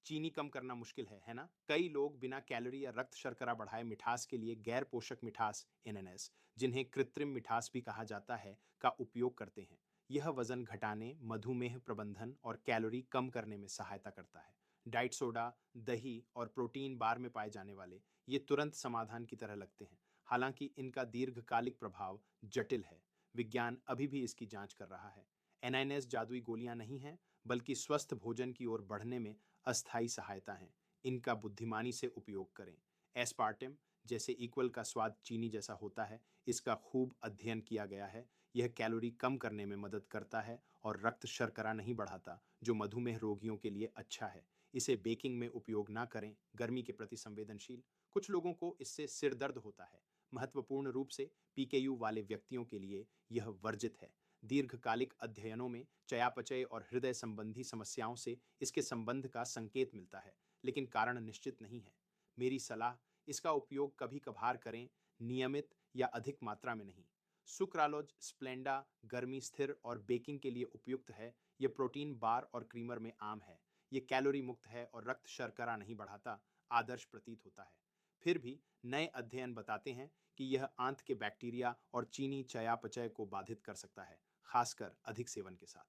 चीनी कम करना मुश्किल है ना? कई लोग बिना कैलोरी या रक्त शर्करा बढ़ाए मिठास के लिए गैर पोषक मिठास एनएनएस, जिन्हें कृत्रिम मिठास भी कहा जाता है, का उपयोग करते हैं। यह वजन घटाने, मधुमेह प्रबंधन और कैलोरी कम करने में सहायता करता है। डाइट सोडा, दही और प्रोटीन बार में पाए जाने वाले ये तुरंत समाधान की तरह लगते हैं। हालांकि इनका दीर्घकालिक प्रभाव जटिल है। विज्ञान अभी भी इसकी जांच कर रहा है। एनएनएस जादुई गोलियां नहीं हैं, बल्कि स्वस्थ भोजन की ओर बढ़ने में अस्थायी सहायता है। इनका बुद्धिमानी से उपयोग करें। एस्पार्टिम, जैसे इक्वल का स्वाद चीनी जैसा होता है, इसका खूब अध्ययन किया गया है। यह कैलोरी कम करने में मदद करता है और रक्त शर्करा नहीं बढ़ाता, जो मधुमेह रोगियों के लिए अच्छा है। इसे बेकिंग में उपयोग ना करें। गर्मी के प्रति संवेदनशील कुछ लोगों को इससे सिर दर्द होता है। महत्वपूर्ण रूप से पीकेयू वाले व्यक्तियों के लिए यह वर्जित है। दीर्घकालिक अध्ययनों में चयापचय और हृदय संबंधी समस्याओं से इसके संबंध का संकेत मिलता है, लेकिन कारण निश्चित नहीं है। मेरी सलाह, इसका उपयोग कभी कभार करें, नियमित या अधिक मात्रा में नहीं। सुक्रालोज स्प्लेंडा गर्मी स्थिर और बेकिंग के लिए उपयुक्त है। यह प्रोटीन बार और क्रीमर में आम है। ये कैलोरी मुक्त है और रक्त शर्करा नहीं बढ़ाता, आदर्श प्रतीत होता है। फिर भी नए अध्ययन बताते हैं कि यह आंत के बैक्टीरिया और चीनी चयापचय को बाधित कर सकता है, खासकर अधिक सेवन के साथ।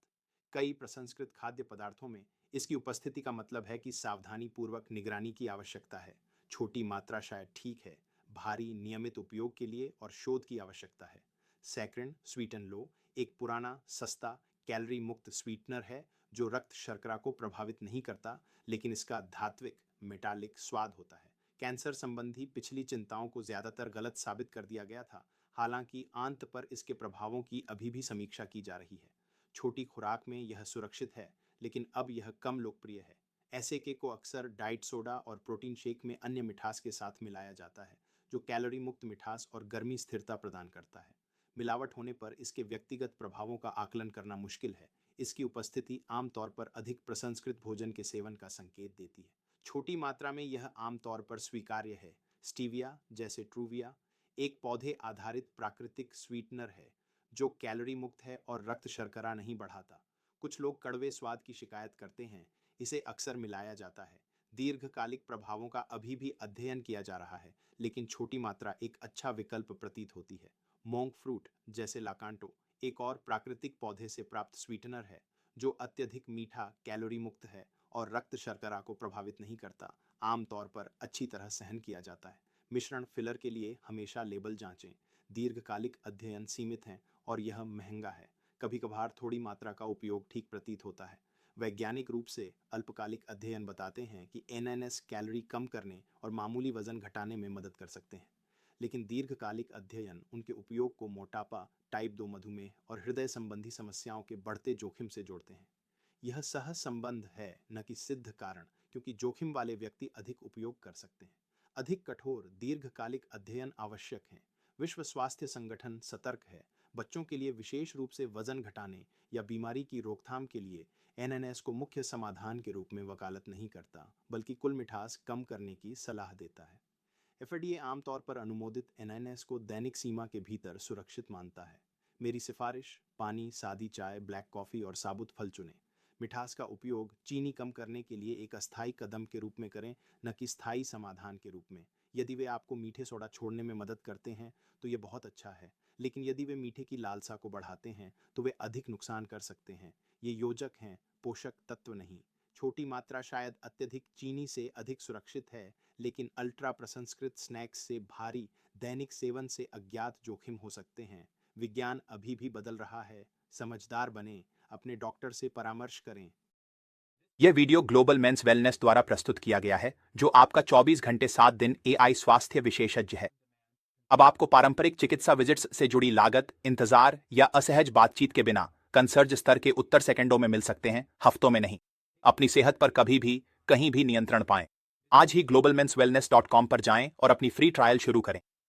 कई प्रसंस्कृत खाद्य पदार्थों में इसकी उपस्थिति का मतलब है कि सावधानी पूर्वक निगरानी की आवश्यकता है। छोटी मात्रा शायद ठीक है, भारी नियमित उपयोग के लिए और शोध की आवश्यकता है। सैकरिन स्वीटन लो एक पुराना, सस्ता, कैलोरी मुक्त स्वीटनर है जो रक्त शर्करा को प्रभावित नहीं करता, लेकिन इसका धात्विक मेटालिक स्वाद होता है। कैंसर संबंधी पिछली चिंताओं को ज्यादातर गलत साबित कर दिया गया था। हालांकि आंत पर इसके प्रभावों की अभी भी समीक्षा की जा रही है। छोटी खुराक में यह सुरक्षित है, लेकिन अब यह कम लोकप्रिय है। ऐसे के को अक्सर डाइट सोडा और प्रोटीन शेक में अन्य मिठास के साथ मिलाया जाता है, जो कैलोरी मुक्त मिठास और गर्मी स्थिरता प्रदान करता है। मिलावट होने पर इसके व्यक्तिगत प्रभावों का आकलन करना मुश्किल है। इसकी उपस्थिति आमतौर पर अधिक प्रसंस्कृत भोजन के सेवन का संकेत देती है। छोटी मात्रा में यह आमतौर पर स्वीकार्य है। स्टीविया, जैसे ट्रूविया, एक पौधे आधारित प्राकृतिक स्वीटनर है जो कैलोरी मुक्त है और रक्त शर्करा नहीं बढ़ाता। कुछ लोग कड़वे स्वाद की शिकायत करते हैं। इसे अक्सर मिलाया जाता है। दीर्घकालिक प्रभावों का अभी भी अध्ययन किया जा रहा है, लेकिन छोटी मात्रा एक अच्छा विकल्प प्रतीत होती है। मोंक फ्रूट, जैसे लाकांटो, एक और प्राकृतिक पौधे से प्राप्त स्वीटनर है जो अत्यधिक मीठा, कैलोरी मुक्त है और रक्त शर्करा को प्रभावित नहीं करता। आमतौर पर अच्छी तरह सहन किया जाता है। मिश्रण फिलर के लिए हमेशा लेबल जांचें। दीर्घकालिक अध्ययन सीमित हैं और यह महंगा है। कभी कभार थोड़ी मात्रा का उपयोग ठीक प्रतीत होता है। वैज्ञानिक रूप से अल्पकालिक अध्ययन बताते हैं कि एनएनएस कैलोरी कम करने और मामूली वजन घटाने में मदद कर सकते हैं, लेकिन दीर्घकालिक अध्ययन उनके उपयोग को मोटापा, टाइप 2 मधुमेह और हृदय संबंधी समस्याओं के बढ़ते जोखिम से जोड़ते हैं। यह सहज संबंध है, न कि सिद्ध कारण, क्योंकि जोखिम वाले व्यक्ति अधिक उपयोग कर सकते हैं। अधिक कठोर दीर्घकालिक अध्ययन आवश्यक हैं। विश्व स्वास्थ्य संगठन सतर्क है। बच्चों के लिए विशेष रूप से वजन घटाने या बीमारी की रोकथाम के लिए एनएनएस को मुख्य समाधान के रूप में वकालत नहीं करता, बल्कि कुल मिठास कम करने की सलाह देता है। एफडीए आमतौर पर अनुमोदित एनएनएस को दैनिक सीमा के भीतर सुरक्षित मानता है। मेरी सिफारिश, पानी, सादी चाय, ब्लैक कॉफ़ी और साबुत फल चुनें। मिठास का उपयोग चीनी कम करने के लिए एक अस्थायी कदम के रूप में करें, न कि स्थायी समाधान के रूप में। यदि वे आपको मीठे सोडा छोड़ने में मदद करते हैं तो ये बहुत अच्छा है, लेकिन यदि वे मीठे की लालसा को बढ़ाते हैं तो वे अधिक नुकसान कर सकते हैं। ये योजक हैं, पोषक तत्व नहीं। छोटी मात्रा शायद अत्यधिक चीनी से अधिक सुरक्षित है, लेकिन अल्ट्रा प्रसंस्कृत स्नैक्स से भारी दैनिक सेवन से अज्ञात जोखिम हो सकते हैं। विज्ञान अभी भी बदल रहा है। समझदार बने, अपने डॉक्टर से परामर्श करें। यह वीडियो ग्लोबल मेंस वेलनेस द्वारा प्रस्तुत किया गया है, जो आपका 24 घंटे 7 दिन एआई स्वास्थ्य विशेषज्ञ है। अब आपको पारंपरिक चिकित्सा विजिट्स से जुड़ी लागत, इंतजार या असहज बातचीत के बिना कंसर्ज स्तर के उत्तर सेकंडों में मिल सकते हैं, हफ्तों में नहीं। अपनी सेहत पर कभी भी, कहीं भी नियंत्रण पाएं। आज ही globalmenswellness.com पर जाएं और अपनी फ्री ट्रायल शुरू करें।